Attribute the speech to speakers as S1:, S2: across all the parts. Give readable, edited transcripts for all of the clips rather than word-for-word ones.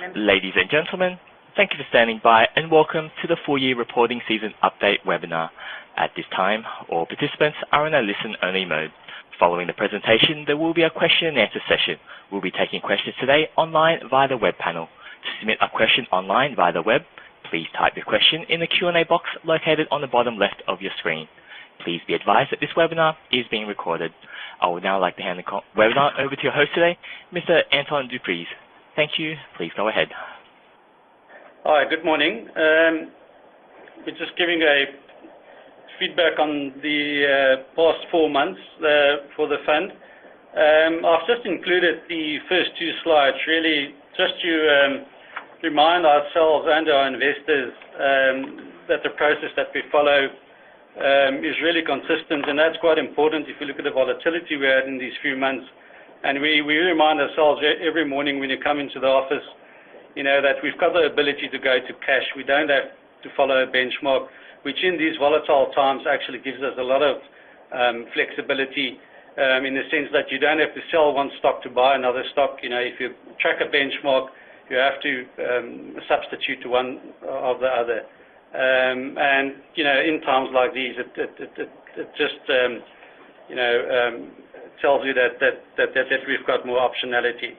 S1: Ladies and gentlemen, thank you for standing by and welcome to the full year reporting season update webinar. At this time, all participants are in a listen-only mode. Following the presentation, there will be a question and answer session. We'll be taking questions today online via the web panel. To submit a question online via the web, please type your question in the Q&A box located on the bottom left of your screen. Please be advised that this webinar is being recorded. I would now like to hand the webinar over to your host today, Mr. Anton Dupreez. Thank you. Please go ahead.
S2: Hi, good morning. We're just giving a feedback on the past 4 months for the fund. I've just included the first 2 slides, really just to remind ourselves and our investors that the process that we follow is really consistent, and that's quite important if you look at the volatility we had in these few months. And we remind ourselves every morning when you come into the office, you know, that we've got the ability to go to cash. We don't have to follow a benchmark, which in these volatile times actually gives us a lot of flexibility in the sense that you don't have to sell one stock to buy another stock. You know, if you track a benchmark, you have to substitute to one of the other. And, you know, in times like these, it just, you know, tells you that we've got more optionality.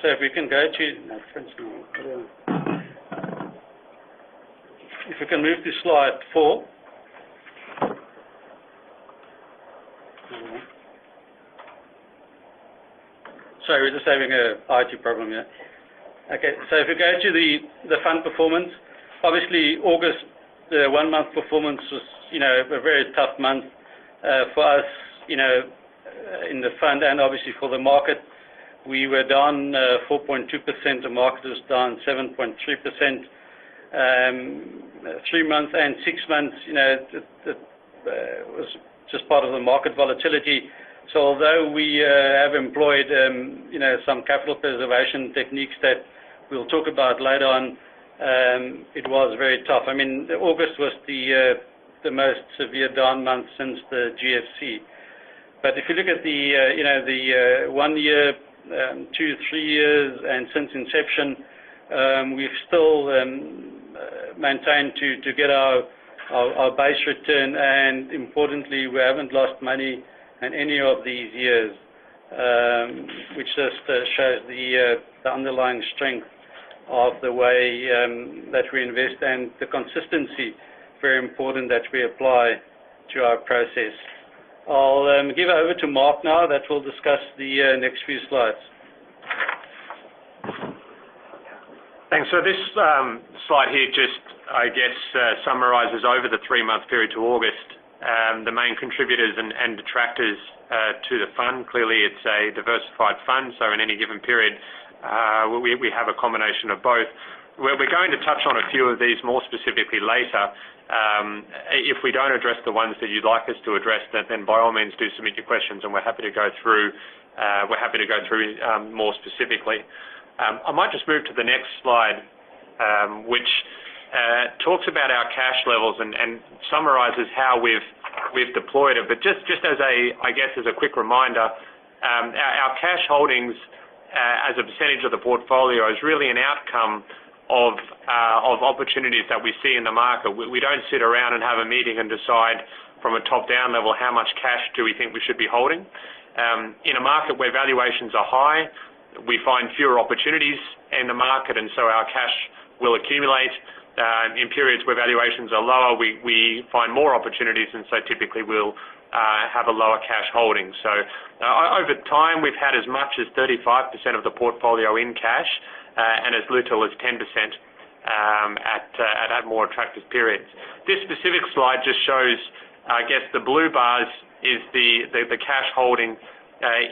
S2: So if we can go to, if we can move to slide 4. Sorry, we're just having a IT problem here. Okay, so if we go to the fund performance, obviously August, the 1 month performance was, you know, a very tough month for us, you know, in the fund and obviously for the market. We were down 4.2%, the market was down 7.3%. 3 months and 6 months, you know, it was just part of the market volatility. So although we have employed, you know, some capital preservation techniques that we'll talk about later on, it was very tough. I mean, August was the most severe down month since the GFC. But if you look at the, you know, the 1 year, 2, 3 years, and since inception, we've still maintained to get our base return, and importantly, we haven't lost money in any of these years, which just shows the underlying strength of the way that we invest and the consistency, very important, that we apply to our process. I'll give it over to Mark now that will discuss the next few slides.
S3: Thanks. So this slide here just, I guess, summarizes over the 3-month period to August the main contributors and detractors to the fund. Clearly, it's a diversified fund, so in any given period, we have a combination of both. We're going to touch on a few of these more specifically later. If we don't address the ones that you'd like us to address, then by all means do submit your questions, and we're happy to go through. More specifically. I might just move to the next slide, which talks about our cash levels and summarizes how we've deployed it. But just as a quick reminder, our cash holdings as a percentage of the portfolio is really an outcome of opportunities that we see in the market. We don't sit around and have a meeting and decide from a top-down level how much cash do we think we should be holding. In a market where valuations are high, we find fewer opportunities in the market, and so our cash will accumulate. In periods where valuations are lower, we find more opportunities, and so typically we'll have a lower cash holding. So over time, we've had as much as 35% of the portfolio in cash, and as little as 10% at more attractive periods. This specific slide just shows, I guess, the blue bars is the cash holding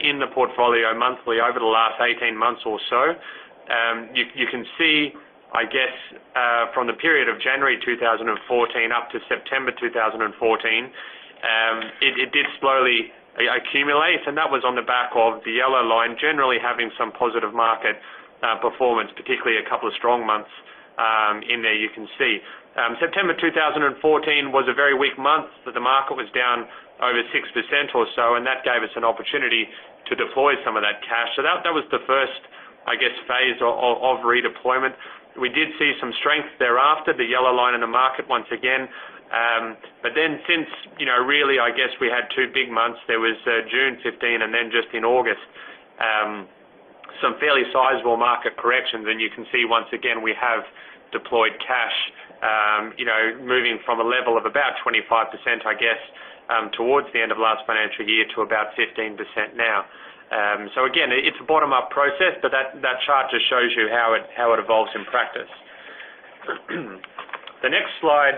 S3: in the portfolio monthly over the last 18 months or so. You can see, I guess, from the period of January 2014 up to September 2014, it did slowly accumulate, and that was on the back of the yellow line generally having some positive market performance, particularly a couple of strong months in there you can see. September 2014 was a very weak month. The market was down over 6% or so, and that gave us an opportunity to deploy some of that cash. So that was the first, I guess, phase of redeployment. We did see some strength thereafter, the yellow line in the market once again. But then since, really, I guess we had two big months. There was June 15 and then just in August, some fairly sizable market corrections. And you can see once again we have deployed cash, moving from a level of about 25%, I guess, towards the end of last financial year to about 15% now. So again, it's a bottom-up process, but that chart just shows you how it evolves in practice. The next slide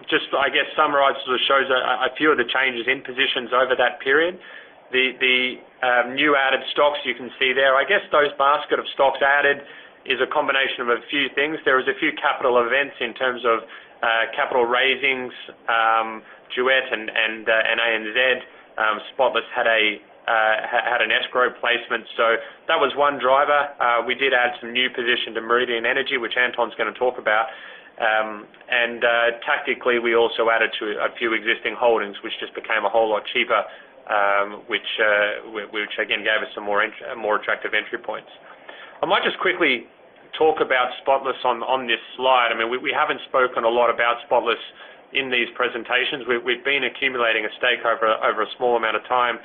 S3: just, I guess, summarises or shows a few of the changes in positions over that period. The new added stocks you can see there, I guess those basket of stocks added is a combination of a few things. There was a few capital events in terms of capital raisings, Duet and ANZ. Spotless had an escrow placement, so that was one driver. We did add some new position to Meridian Energy, which Anton's going to talk about, and tactically we also added to a few existing holdings, which just became a whole lot cheaper, which again gave us some more attractive entry points. I might just quickly talk about Spotless on this slide. I mean, we haven't spoken a lot about Spotless in these presentations. We've been accumulating a stake over a small amount of time.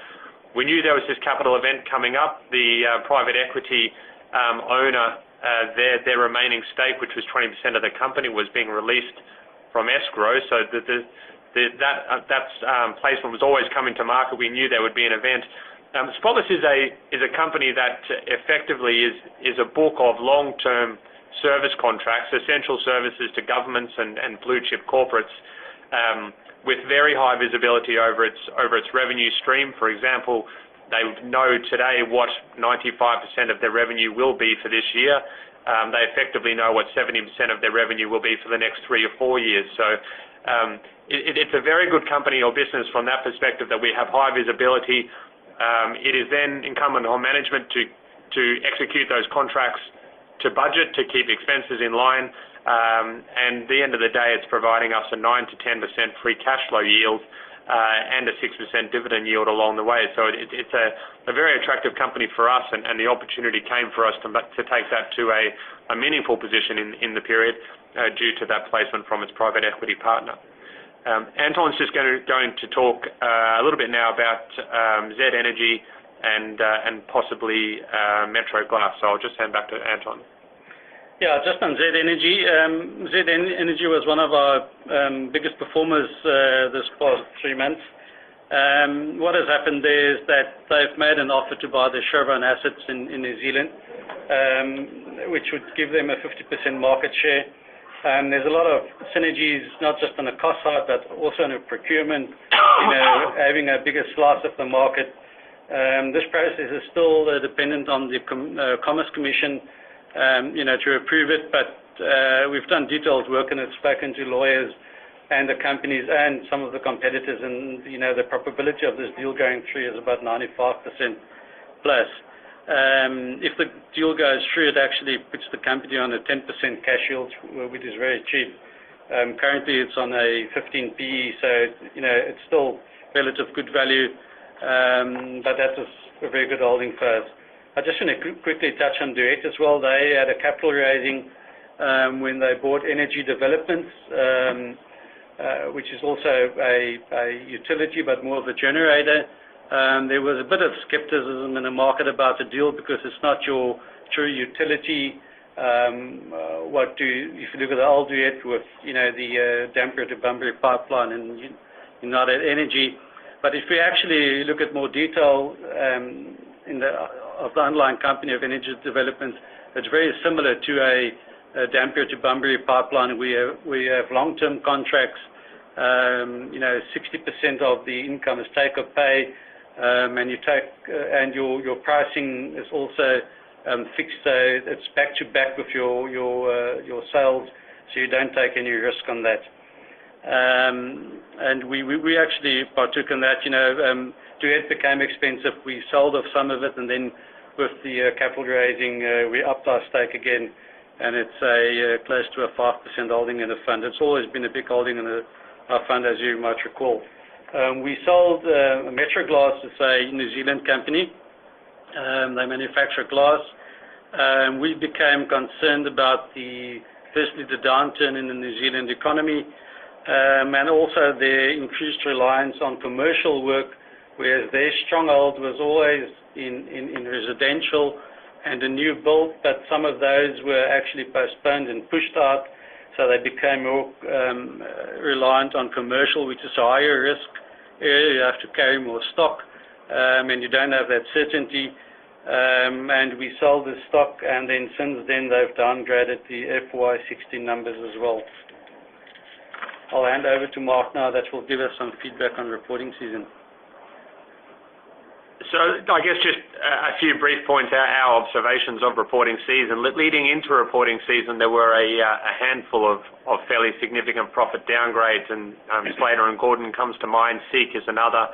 S3: We knew there was this capital event coming up. The private equity owner, their remaining stake, which was 20% of the company, was being released from escrow. So that placement was always coming to market. We knew there would be an event. Spotless is a company that effectively is a book of long-term service contracts, essential services to governments and blue-chip corporates, with very high visibility over its revenue stream. For example, they know today what 95% of their revenue will be for this year. They effectively know what 70% of their revenue will be for the next 3 or 4 years. So it's a very good company or business from that perspective, that we have high visibility. It is then incumbent on management to execute those contracts to budget, to keep expenses in line, and at the end of the day, it's providing us a 9 to 10% free cash flow yield and a 6% dividend yield along the way. So it's a very attractive company for us, and the opportunity came for us to take that to a meaningful position in the period due to that placement from its private equity partner. Anton's just going to talk a little bit now about Z Energy and possibly Metro Glass. So I'll just hand back to Anton.
S2: Yeah, just on Z Energy. Z Energy was one of our biggest performers this past 3 months. What has happened there is that they've made an offer to buy the Chevron assets in New Zealand, which would give them a 50% market share. There's a lot of synergies, not just on the cost side, but also in the procurement, having a bigger slice of the market. This process is still dependent on the Commerce Commission, to approve it, but we've done detailed work and have spoken to lawyers and the companies and some of the competitors, and the probability of this deal going through is about 95% plus. If the deal goes through, it actually puts the company on a 10% cash yield, which is very cheap. Currently, it's on a 15 PE, so it's still relative good value, but that is a very good holding for us. I just want to quickly touch on Duet as well. They had a capital raising when they bought Energy Developments, which is also a utility, but more of a generator. There was a bit of skepticism in the market about the deal because it's not your true utility. If you look at the old Duet with the Dampier to Bunbury pipeline and United Energy, but if we actually look at more detail of the underlying company of Energy Development, it's very similar to a Dampier to Bunbury pipeline. We have long-term contracts. 60% of the income is take or pay. And your pricing is also fixed, so it's back to back with your sales, so you don't take any risk on that. And we actually partook in that. Duet became expensive. We sold off some of it, and then with the capital raising, we upped our stake again and it's a close to a 5% holding in the fund. It's always been a big holding in our fund, as you might recall. We sold Metro Glass, it's a New Zealand company. They manufacture glass. We became concerned about firstly the downturn in the New Zealand economy, and also their increased reliance on commercial work, whereas their stronghold was always in residential and a new build, but some of those were actually postponed and pushed out, so they became more reliant on commercial, which is a higher risk area. You have to carry more stock, and you don't have that certainty. And we sold the stock, and then since then they've downgraded the FY16 numbers as well. I'll hand over to Mark now, that will give us some feedback on reporting season.
S3: So I guess just a few brief points, our observations of reporting season. Leading into reporting season, there were a handful of fairly significant profit downgrades, and Slater and Gordon comes to mind. Seek is another.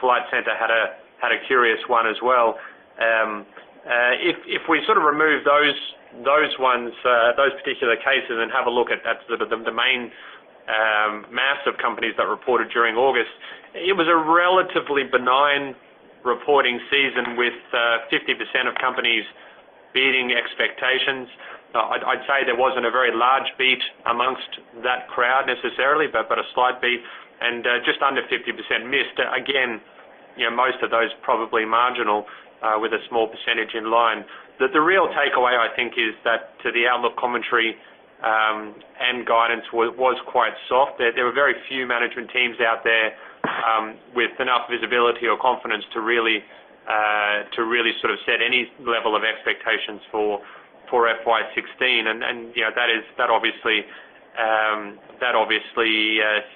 S3: Flight Centre had a curious one as well. If we sort of remove those ones, those particular cases, and have a look at sort of the main mass of companies that reported during August, it was a relatively benign reporting season with 50% of companies beating expectations. I'd say there wasn't a very large beat amongst that crowd necessarily, but a slight beat, and just under 50% missed. Again, most of those probably marginal, with a small percentage in line. The real takeaway, I think, is that the outlook commentary and guidance was quite soft. There were very few management teams out there with enough visibility or confidence to really sort of set any level of expectations for FY16, and that obviously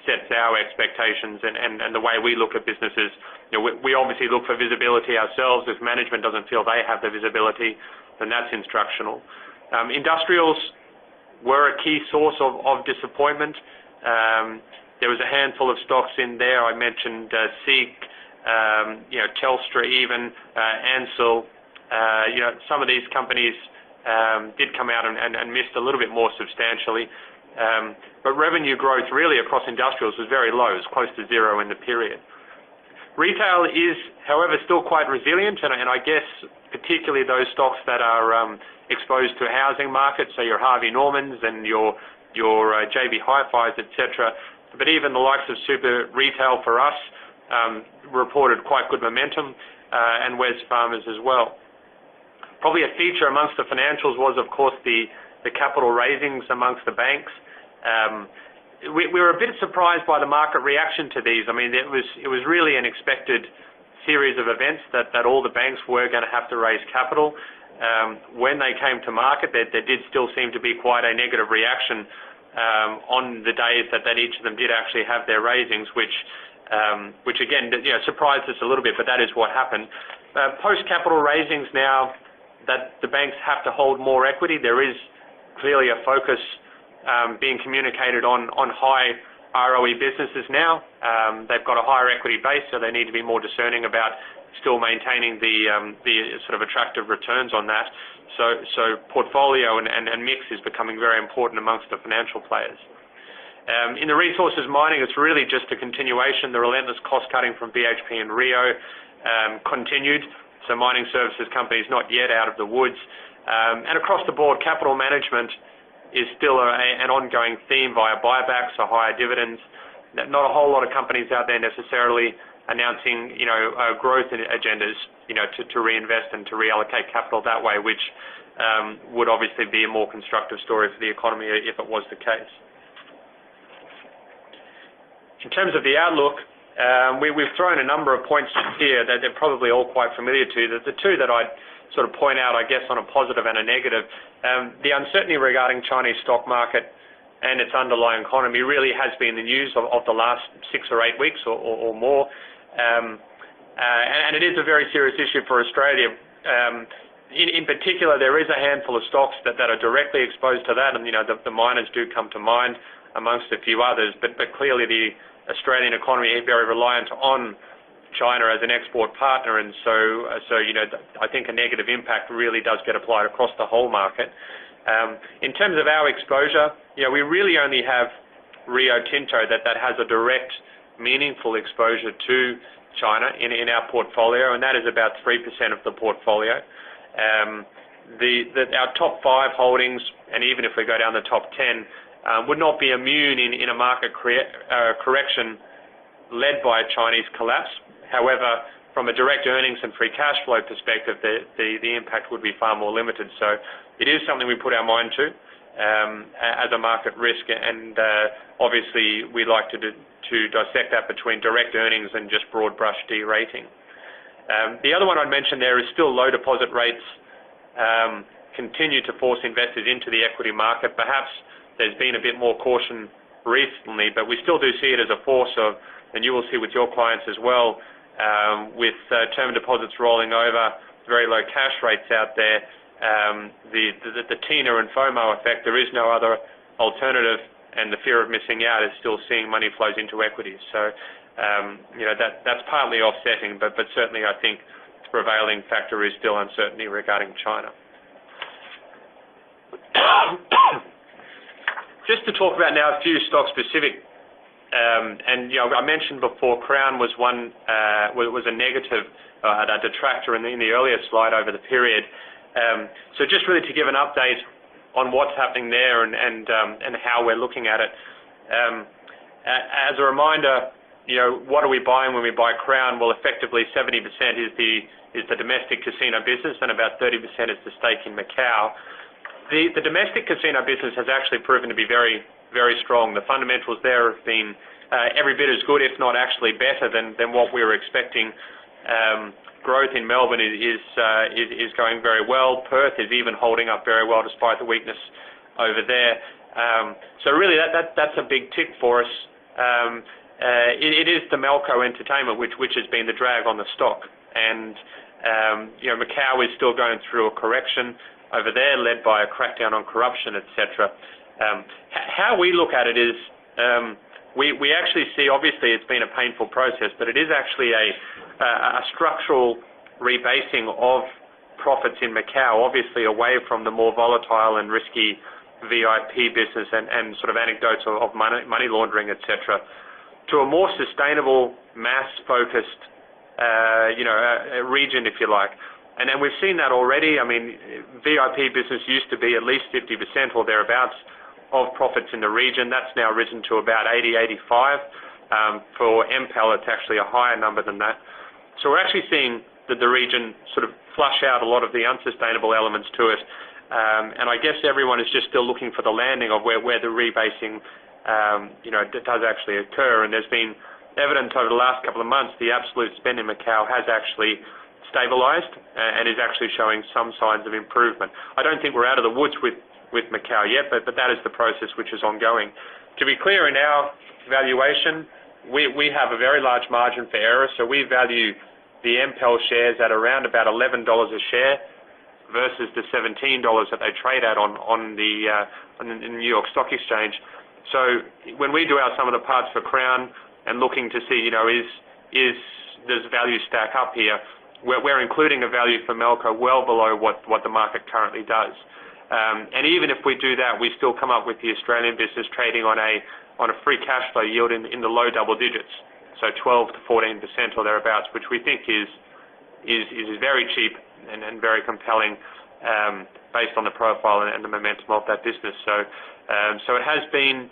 S3: sets our expectations and the way we look at businesses. We obviously look for visibility ourselves. If management doesn't feel they have the visibility, then that's instructional. Industrials were a key source of disappointment. There was a handful of stocks in there. I mentioned Seek, Telstra even, Ansell. Some of these companies did come out and missed a little bit more substantially. But revenue growth really across industrials was very low. It was close to zero in the period. Retail is, however, still quite resilient, and I guess particularly those stocks that are exposed to housing markets, so your Harvey Normans and your JB Hi-Fis, etc. But even the likes of Super Retail for us reported quite good momentum, and Wesfarmers as well. Probably a feature amongst the financials was, of course, the capital raisings amongst the banks. We were a bit surprised by the market reaction to these. I mean, it was really an expected series of events that all the banks were going to have to raise capital. When they came to market, there did still seem to be quite a negative reaction on the days that each of them did actually have their raisings, which again, surprised us a little bit, but that is what happened. Post-capital raisings now that the banks have to hold more equity, there is clearly a focus being communicated on high ROE businesses now. They've got a higher equity base, so they need to be more discerning about still maintaining the sort of attractive returns on that. So portfolio and mix is becoming very important amongst the financial players. In the resources mining, it's really just a continuation. The relentless cost cutting from BHP and Rio continued. So mining services companies not yet out of the woods. And across the board, capital management is still an ongoing theme via buybacks or higher dividends. Not a whole lot of companies out there necessarily announcing, growth agendas, to reinvest and to reallocate capital that way, which would obviously be a more constructive story for the economy if it was the case. In terms of the outlook, we've thrown a number of points here that they're probably all quite familiar to. The two that I'd sort of point out, I guess, on a positive and a negative, the uncertainty regarding Chinese stock market and its underlying economy really has been the news of the last 6 or 8 weeks or more. And it is a very serious issue for Australia. In particular, there is a handful of stocks that are directly exposed to that, and the miners do come to mind amongst a few others, but clearly the Australian economy is very reliant on China as an export partner, and so I think a negative impact really does get applied across the whole market. In terms of our exposure, we really only have Rio Tinto that has a direct, meaningful exposure to China in our portfolio, and that is about 3% of the portfolio. Our top 5 holdings, and even if we go down the top 10, would not be immune in a market correction led by a Chinese collapse. However, from a direct earnings and free cash flow perspective, the impact would be far more limited. So it is something we put our mind to as a market risk, and obviously we like to dissect that between direct earnings and just broad brush de-rating. The other one I'd mention there is still low deposit rates continue to force investors into the equity market. Perhaps there's been a bit more caution recently, but we still do see it as a force of, and you will see with your clients as well, with term deposits rolling over, very low cash rates out there, the TINA and FOMO effect, there is no other alternative, and the fear of missing out is still seeing money flows into equities. So, that's partly offsetting, but certainly I think the prevailing factor is still uncertainty regarding China. Just to talk about now a few stock-specific, and I mentioned before, Crown was was a negative, a detractor in the earlier slide over the period. So just really to give an update on what's happening there and how we're looking at it. As a reminder, what are we buying when we buy Crown? Well, effectively 70% is the domestic casino business, and about 30% is the stake in Macau. The domestic casino business has actually proven to be very, very strong. The fundamentals there have been every bit as good, if not actually better than what we were expecting. Growth in Melbourne is going very well. Perth is even holding up very well despite the weakness over there. So really that's a big tick for us. It is the Melco Entertainment which has been the drag on the stock, and Macau is still going through a correction over there, led by a crackdown on corruption, etc. How we look at it is we actually see, obviously it's been a painful process, but it is actually a structural rebasing of profits in Macau, obviously away from the more volatile and risky VIP business and sort of anecdotes of money laundering, etc., to a more sustainable, mass-focused region, if you like. And then we've seen that already. I mean, VIP business used to be at least 50% or thereabouts of profits in the region. That's now risen to about 80, 85. For MPEL, it's actually a higher number than that. So we're actually seeing that the region sort of flush out a lot of the unsustainable elements to it. And I guess everyone is just still looking for the landing of where the rebasing does actually occur. And there's been evidence over the last couple of months the absolute spend in Macau has actually stabilized and is actually showing some signs of improvement. I don't think we're out of the woods with Macau yet, but that is the process which is ongoing. To be clear, in our valuation, we have a very large margin for error, so we value the MPEL shares at around about $11 a share versus the $17 that they trade at on the New York Stock Exchange. So when we do our sum of the parts for Crown and looking to see, does value stack up here, we're including a value for Melco well below what the market currently does. And even if we do that, we still come up with the Australian business trading on a free cash flow yield in the low double digits, so 12 to 14% or thereabouts, which we think is very cheap and very compelling based on the profile and the momentum of that business. So it has been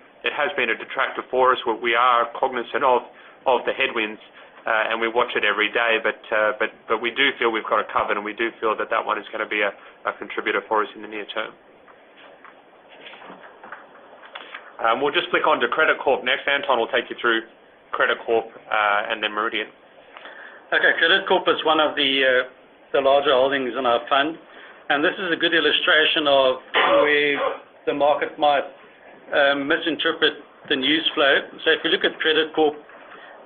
S3: a detractor for us. We are cognizant of the headwinds. And we watch it every day, but we do feel we've got it covered, and we do feel that one is going to be a contributor for us in the near term. We'll just click on to Credit Corp next. Anton will take you through Credit Corp and then Meridian.
S2: Okay, Credit Corp is one of the larger holdings in our fund, and this is a good illustration of where the market might misinterpret the news flow. So if you look at Credit Corp,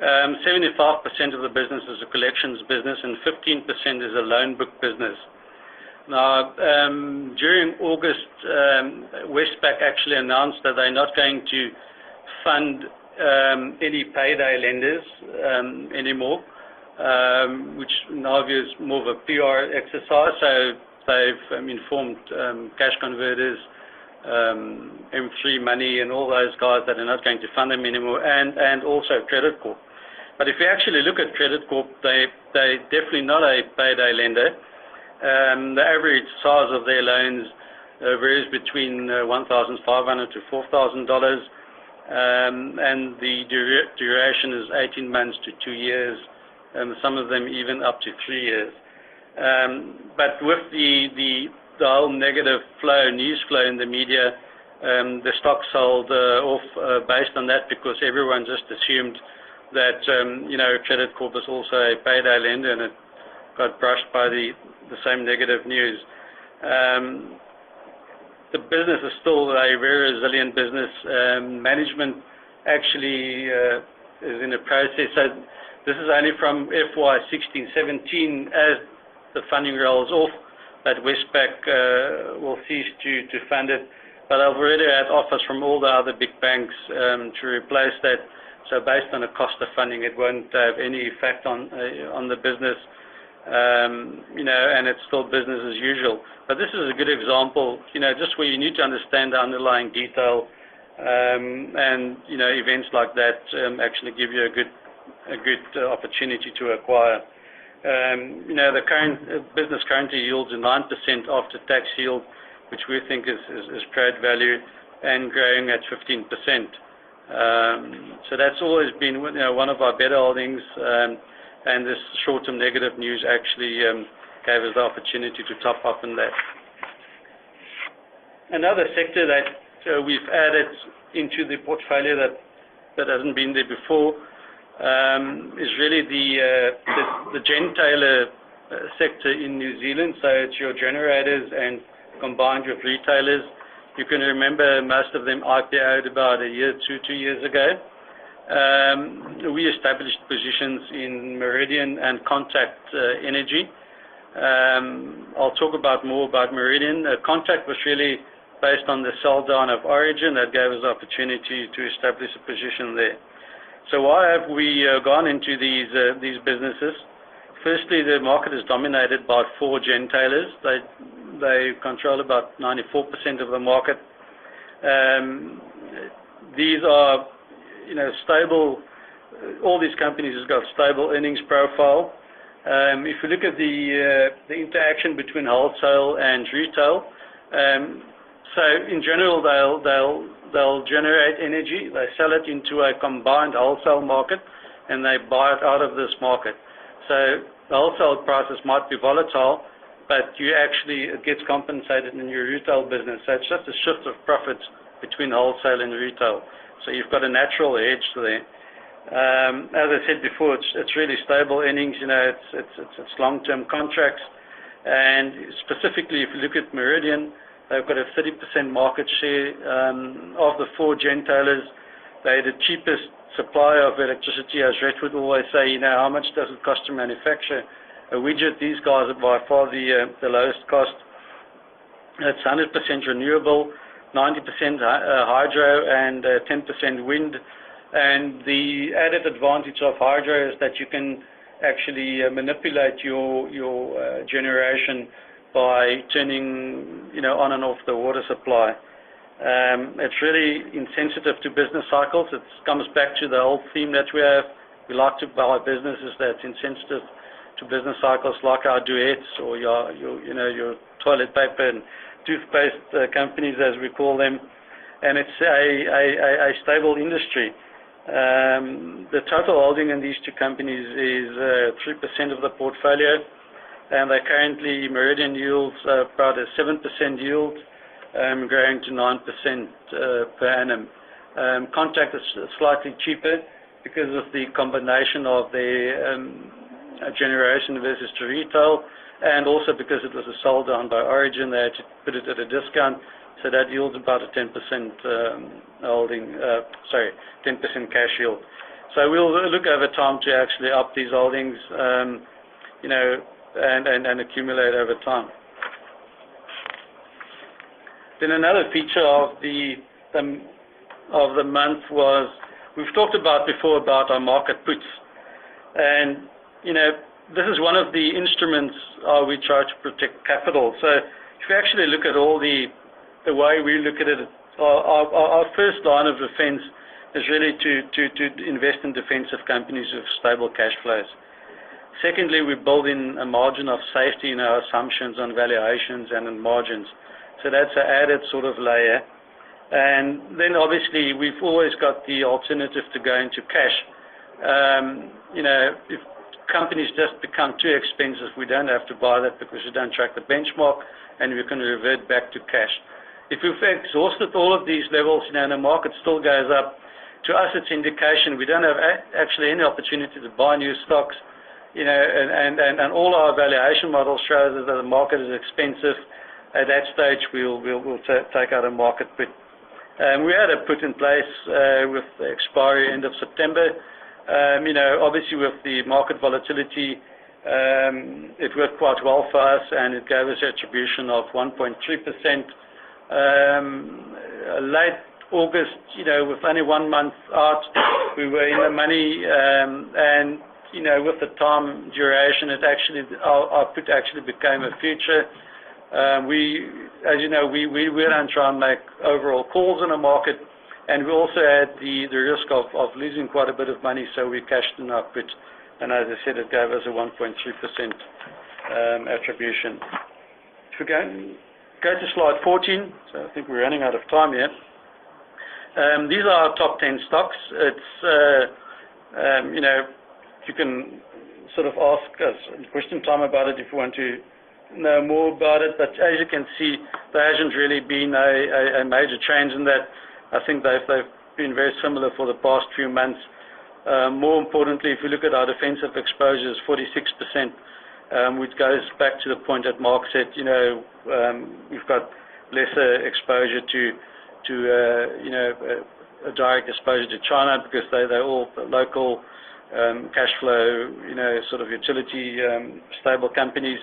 S2: 75% of the business is a collections business and 15% is a loan book business. Now, during August, Westpac actually announced that they're not going to fund any payday lenders anymore, which in our view is more of a PR exercise. So they've informed cash converters, M3 Money and all those guys that are not going to fund them anymore, and also Credit Corp. But if you actually look at Credit Corp, they're definitely not a payday lender. The average size of their loans varies between $1,500 to $4,000, and the duration is 18 months to 2 years, and some of them even up to 3 years. But with the whole negative news flow in the media, the stock sold off based on that, because everyone just assumed that Credit Corp is also a payday lender, and it got brushed by the same negative news. The business is still a very resilient business. Management actually is in a process. So this is only from FY 16-17 as the funding rolls off, that Westpac will cease to fund it. But I've already had offers from all the other big banks to replace that. So based on the cost of funding, it won't have any effect on the business, and it's still business as usual. But this is a good example, just where you need to understand the underlying detail, and events like that actually give you a good opportunity to acquire. The current business currently yields a 9% after-tax yield, which we think is great value, and growing at 15%. So that's always been one of our better holdings, and this short-term negative news actually gave us the opportunity to top up in that. Another sector that we've added into the portfolio that hasn't been there before is really the gentailer sector in New Zealand. So it's your generators and combined with retailers. You can remember most of them IPO'd about a year, 2 years ago. We established positions in Meridian and Contact Energy. I'll talk more about Meridian. Contact was really based on the sell down of Origin that gave us the opportunity to establish a position there. So why have we gone into these businesses? Firstly, the market is dominated by 4 gentailers. They control about 94% of the market. These are stable. All these companies have got stable earnings profile. If you look at the interaction between wholesale and retail, so in general they'll generate energy, they sell it into a combined wholesale market, and they buy it out of this market. So the wholesale prices might be volatile, but it gets compensated in your retail business. So it's just a shift of profits between wholesale and retail. So you've got a natural hedge there. As I said before, it's really stable earnings. It's long-term contracts, and specifically if you look at Meridian, they've got a 30% market share of the 4 gentailers. They're the cheapest supplier of electricity, as Red would always say. How much does it cost to manufacture a widget? These guys are by far the lowest cost. It's 100% renewable, 90% hydro, and 10% wind. And the added advantage of hydro is that you can actually manipulate your generation by turning on and off the water supply. It's really insensitive to business cycles. It comes back to the old theme that we have. We like to buy businesses that's insensitive to business cycles, like our duets or your toilet paper and toothpaste companies, as we call them. And it's a stable industry. The total holding in these 2 companies is 3% of the portfolio, and they currently, Meridian yields about a 7% yield, growing to 9% per annum. Contact is slightly cheaper because of the combination of their generation versus to retail, and also because it was a sold down by Origin. They had to put it at a discount, so that yields about a 10% 10% cash yield. So we'll look over time to actually up these holdings, and accumulate over time. Then another feature of the month was, we've talked about before about our market puts, and this is one of the instruments we try to protect capital. So if you actually look at all the way we look at it, our first line of defense is really to invest in defensive companies with stable cash flows. Secondly, we build in a margin of safety in our assumptions on valuations and in margins. So that's an added sort of layer. And then obviously we've always got the alternative to go into cash. If companies just become too expensive, we don't have to buy that because we don't track the benchmark and we can revert back to cash. If we've exhausted all of these levels, and the market still goes up, to us it's indication we don't have actually any opportunity to buy new stocks, and all our valuation models show that the market is expensive. At that stage, we'll take out a market put. We had a put in place with the expiry end of September. Obviously with the market volatility, it worked quite well for us, and it gave us attribution of 1.3%. Late August, with only 1 month out, we were in the money, and with the time duration, our put actually became a future. As you know, we don't try and make overall calls in the market, and we also had the risk of losing quite a bit of money, so we cashed in our put, and as I said, it gave us a 1.3% attribution. If we go to slide 14, so I think we're running out of time here. These are our top 10 stocks. It's, you can sort of ask us question time about it if you want to know more about it, but as you can see, there hasn't really been a major change in that. I think they've been very similar for the past few months. More importantly, if you look at our defensive exposures, 46%, which goes back to the point that Mark said, we've got lesser exposure to a direct exposure to China because they're all local cash flow, sort of utility stable companies.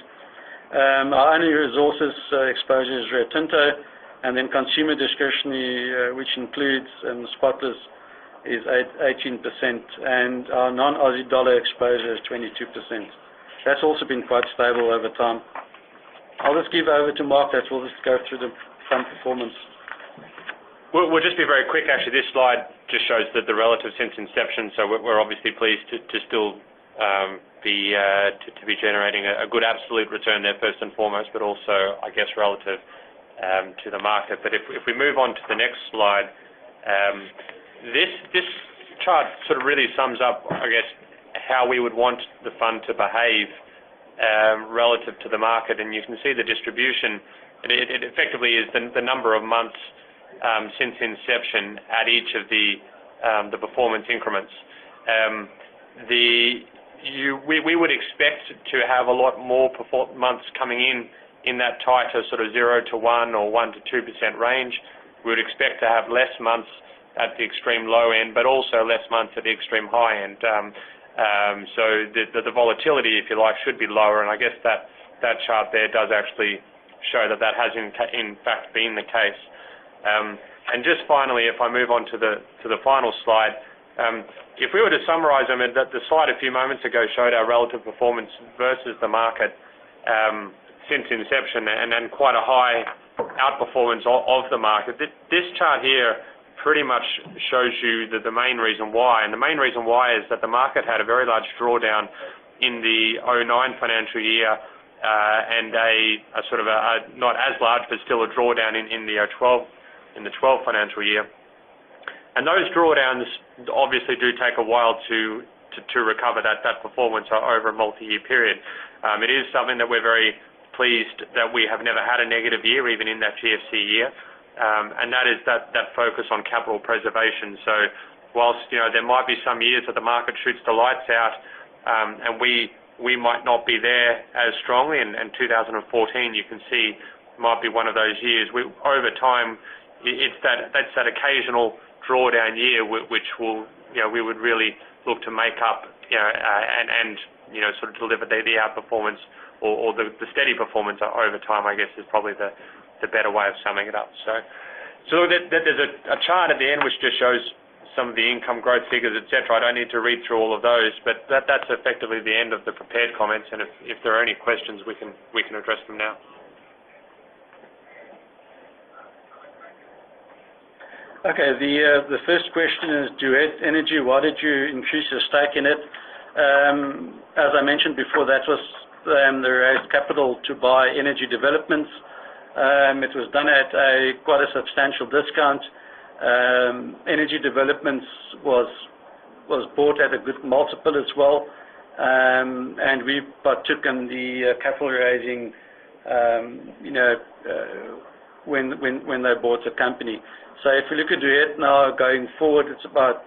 S2: Our only resources exposure is Rio Tinto, and then consumer discretionary, which includes Spotless, is 18%, and our non-Aussie dollar exposure is 22%. That's also been quite stable over time. I'll just give over to Mark that will just go through the fund performance.
S3: We'll just be very quick. Actually, this slide just shows that the relative since inception, so we're obviously pleased to still be generating a good absolute return there first and foremost, but also, I guess, relative to the market. But if we move on to the next slide, this chart sort of really sums up, I guess, how we would want the fund to behave relative to the market, and you can see the distribution. It effectively is the number of months since inception at each of the performance increments. We would expect to have a lot more months coming in that tighter sort of 0 to 1 or 1 to 2% range. We would expect to have less months at the extreme low end, but also less months at the extreme high end. So the volatility, if you like, should be lower, and I guess that chart there does actually show that has in fact been the case. And just finally, if I move on to the final slide, if we were to summarize them, that the slide a few moments ago showed our relative performance versus the market since inception, and then quite a high outperformance of the market. This chart here pretty much shows you the main reason why, and the main reason why is that the market had a very large drawdown in the 09 financial year, and a sort of a not as large but still a drawdown in the 12 financial year. And those drawdowns obviously do take a while to recover that performance over a multi-year period. It is something that we're very pleased that we have never had a negative year, even in that GFC year, and that is that focus on capital preservation. So whilst there might be some years that the market shoots the lights out, and we might not be there as strongly, and 2014 you can see might be one of those years. Over time, that's that occasional drawdown year which will we would really look to make up and sort of deliver the outperformance or the steady performance over time, I guess, is probably the better way of summing it up. So there's a chart at the end which just shows some of the income growth figures, etc. I don't need to read through all of those, but that's effectively the end of the prepared comments. And if there are any questions, we can address them now.
S2: Okay, the first question is Duet Energy. Why did you increase your stake in it? As I mentioned before, that was they raised capital to buy energy developments. It was done at quite a substantial discount. Energy developments was bought at a good multiple as well, and we partook in the capital raising, when they bought the company. So if you look at Duet now going forward, it's about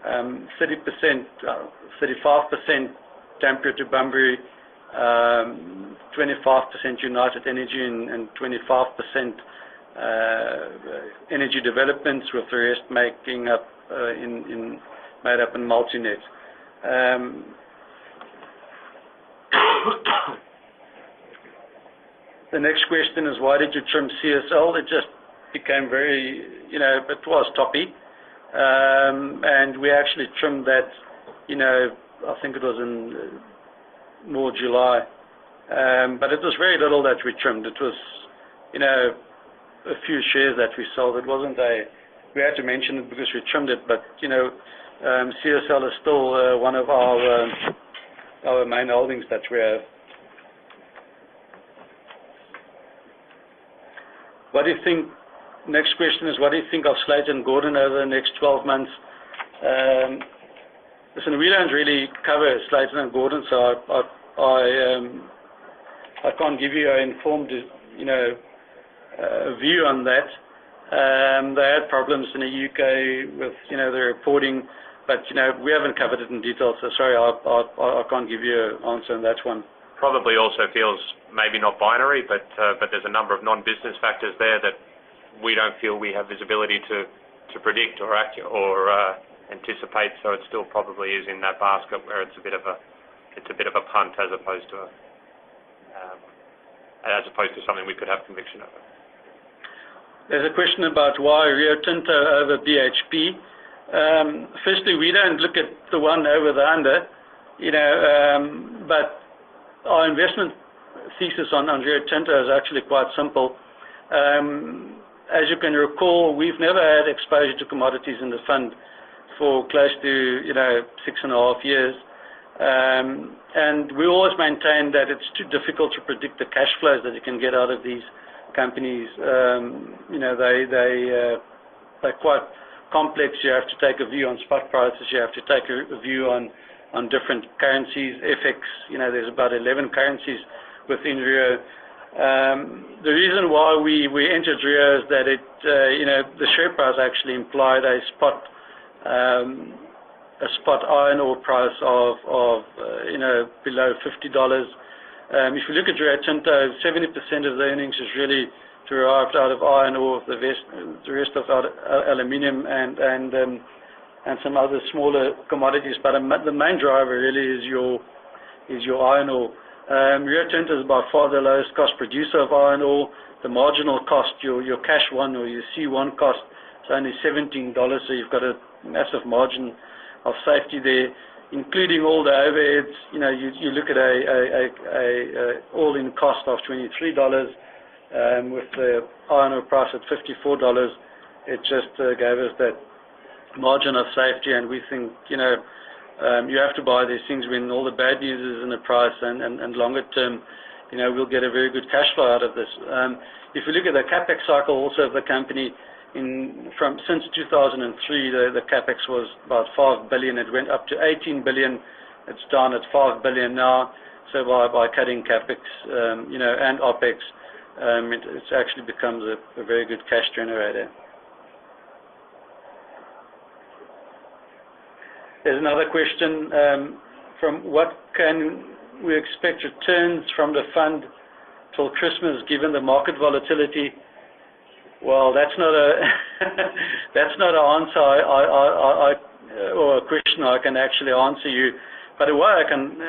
S2: 30%, 35% Tampere to Bunbury, 25% United Energy, and 25% energy developments, with the rest making up made up in Multinet. The next question is, why did you trim CSL? It just became very, it was toppy, and we actually trimmed that, I think it was in more July, but it was very little that we trimmed. It was, a few shares that we sold. It wasn't we had to mention it because we trimmed it, but, CSL is still one of our main holdings that we have. What do you think? Next question is, what do you think of Slater & Gordon over the next 12 months? Listen, we don't really cover Slater & Gordon, so I can't give you an informed, view on that. They had problems in the UK with, the reporting, but, we haven't covered it in detail, so sorry, I can't give you an answer on that one.
S3: Probably also feels maybe not binary, but there's a number of non-business factors there that we don't feel we have visibility to predict or anticipate. So it still probably is in that basket where it's a bit of a punt as opposed to something we could have conviction over.
S2: There's a question about why Rio Tinto over BHP. Firstly, we don't look at the one over the under, but our investment thesis on Rio Tinto is actually quite simple. As you can recall, we've never had exposure to commodities in the fund for close to 6.5 years, and we always maintain that it's too difficult to predict the cash flows that you can get out of these companies. They're quite complex. You have to take a view on spot prices. You have to take a view on different currencies, FX. There's about 11 currencies within Rio. The reason why we entered Rio is that the share price actually implied a spot iron ore price of below $50. If you look at Rio Tinto, 70% of the earnings is really derived out of iron ore, the rest of aluminium and some other smaller commodities, but the main driver really is your iron ore. Rio Tinto is by far the lowest cost producer of iron ore. The marginal cost, your cash one or your C1 cost, is only $17, so you've got a massive margin of safety there, including all the overheads. You look at a all-in cost of $23, with the iron ore price at $54. It just gave us that margin of safety, and we think you have to buy these things when all the bad news is in the price, and longer term, we'll get a very good cash flow out of this. If you look at the capex cycle also of the company, since 2003, the capex was about 5 billion. It went up to 18 billion. It's down at 5 billion now. So by cutting capex, and opex, it actually becomes a very good cash generator. There's another question from what can we expect returns from the fund till Christmas given the market volatility? Well, that's not that's not an answer or a question I can actually answer you. But the way I can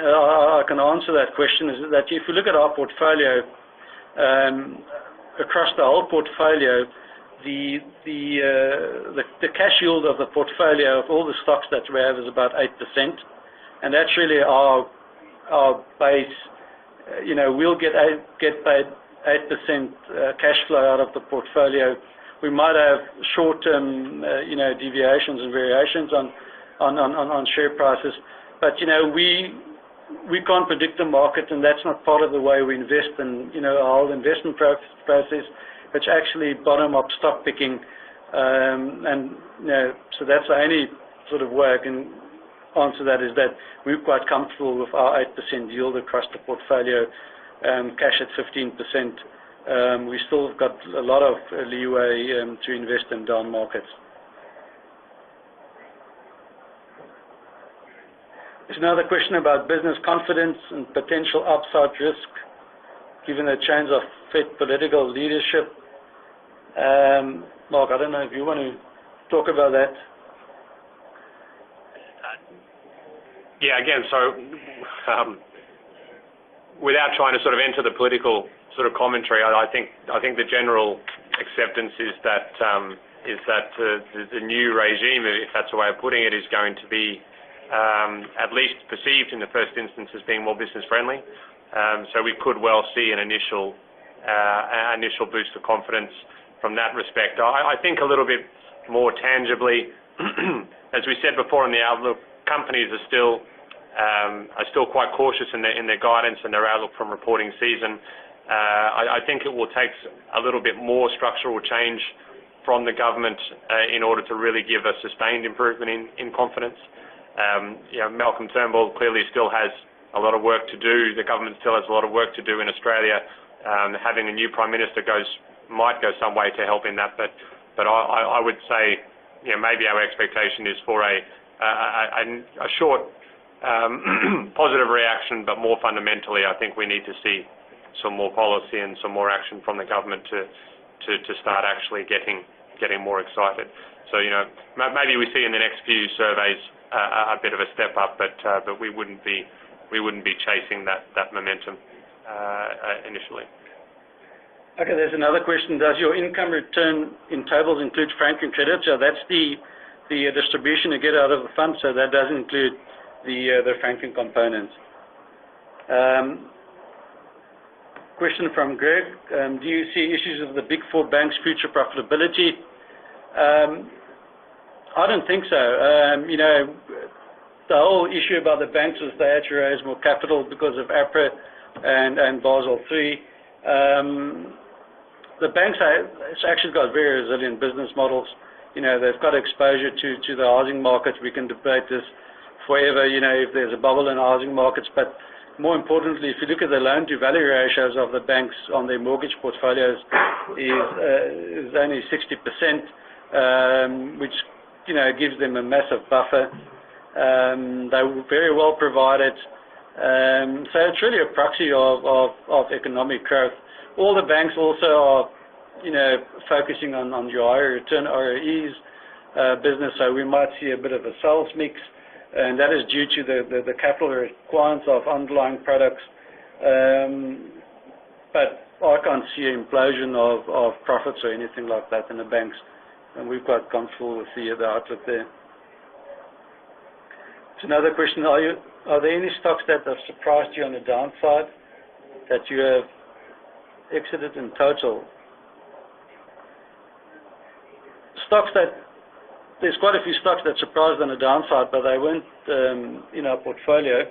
S2: answer that question is that if you look at our portfolio, across the whole portfolio, the cash yield of the portfolio of all the stocks that we have is about 8%, and that's really our base. We'll get paid 8% cash flow out of the portfolio. We might have short-term, deviations and variations on share prices, but we can't predict the market, and that's not part of the way we invest. And our whole investment process, which actually bottom-up stock picking, so that's the only sort of way I can answer that, is that we're quite comfortable with our 8% yield across the portfolio, cash at 15%. We still have got a lot of leeway to invest in down markets. There's another question about business confidence and potential upside risk given the change of Fed political leadership. Mark, I don't know if you want to talk about that.
S3: Yeah, again, so without trying to sort of enter the political sort of commentary, I think the general acceptance is that the new regime, if that's the way of putting it, is going to be at least perceived in the first instance as being more business friendly. So we could well see an initial boost of confidence from that respect. I think a little bit more tangibly, as we said before in the outlook, companies are still quite cautious in their guidance and their outlook from reporting season. I think it will take a little bit more structural change from the government in order to really give a sustained improvement in confidence. Malcolm Turnbull clearly still has a lot of work to do. The government still has a lot of work to do in Australia. Having a new Prime Minister might go some way to helping that, but I would say maybe our expectation is for a short positive reaction, but more fundamentally, I think we need to see some more policy and some more action from the government to start actually getting more excited. So maybe we see in the next few surveys a bit of a step up, but we wouldn't be chasing that momentum initially.
S2: Okay, there's another question. Does your income return in tables include franking credits? So that's the distribution you get out of the fund, so that doesn't include the franking components. Question from Greg. Do you see issues with the Big Four banks' future profitability? I don't think so. The whole issue about the banks was they had to raise more capital because of APRA and Basel III. The banks it's actually got very resilient business models. They've got exposure to the housing market. We can debate this forever, if there's a bubble in housing markets, but more importantly, if you look at the loan-to-value ratios of the banks on their mortgage portfolios is only 60%, which gives them a massive buffer. They're very well provided, so it's really a proxy of economic growth. All the banks also are, focusing on your higher return ROEs business, so we might see a bit of a sales mix, and that is due to the capital requirements of underlying products. But I can't see an implosion of profits or anything like that in the banks, and we're quite comfortable with the outlook there. It's another question. Are there any stocks that have surprised you on the downside that you have exited in total? There's quite a few stocks that surprised on the downside, but they weren't in our portfolio.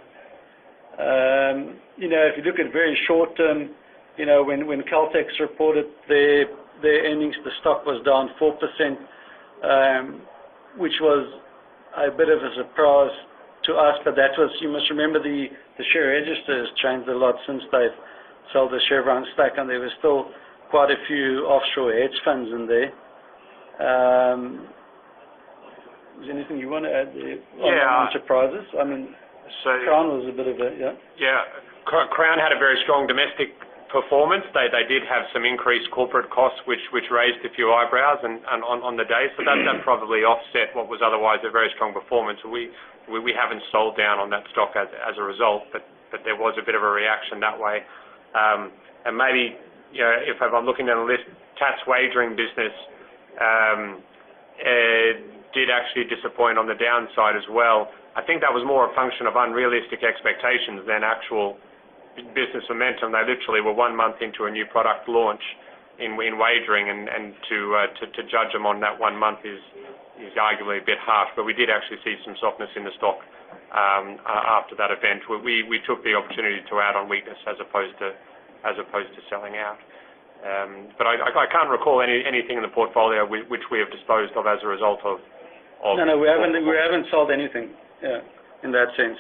S2: If you look at very short term, when Caltex reported their earnings, the stock was down 4%, which was a bit of a surprise to us, but that was, you must remember, the share register has changed a lot since they've sold the Chevron stake, and there were still quite a few offshore hedge funds in there. Is there anything you want to add there on surprises? I mean, Crown was a bit of a,
S3: Crown had a very strong domestic performance. They did have some increased corporate costs, which raised a few eyebrows and on the day, so that probably offset what was otherwise a very strong performance. We haven't sold down on that stock as a result, but there was a bit of a reaction that way. And maybe, if I'm looking at a list, Tat's wagering business did actually disappoint on the downside as well. I think that was more a function of unrealistic expectations than actual business momentum. They literally were 1 month into a new product launch in wagering, and to judge them on that 1 month is arguably a bit harsh. But we did actually see some softness in the stock after that event. We took the opportunity to add on weakness as opposed to selling out. But I can't recall anything in the portfolio which we have disposed of as a result of.
S2: No, we haven't sold anything. Yeah, in that sense.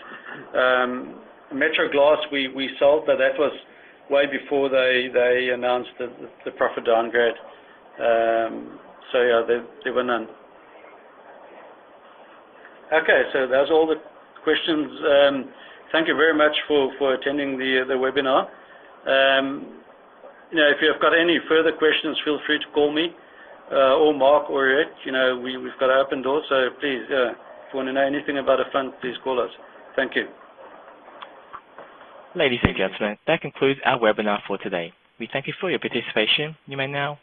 S2: Metro Glass we sold, but that was way before they announced the profit downgrade. So yeah, there were none. Okay, so those are all the questions. Thank you very much for attending the webinar. If you've got any further questions, feel free to call me or Mark or Rick. We've got an open door, so please, if you want to know anything about a fund, please call us. Thank you.
S1: Ladies and gentlemen, that concludes our webinar for today. We thank you for your participation. You may now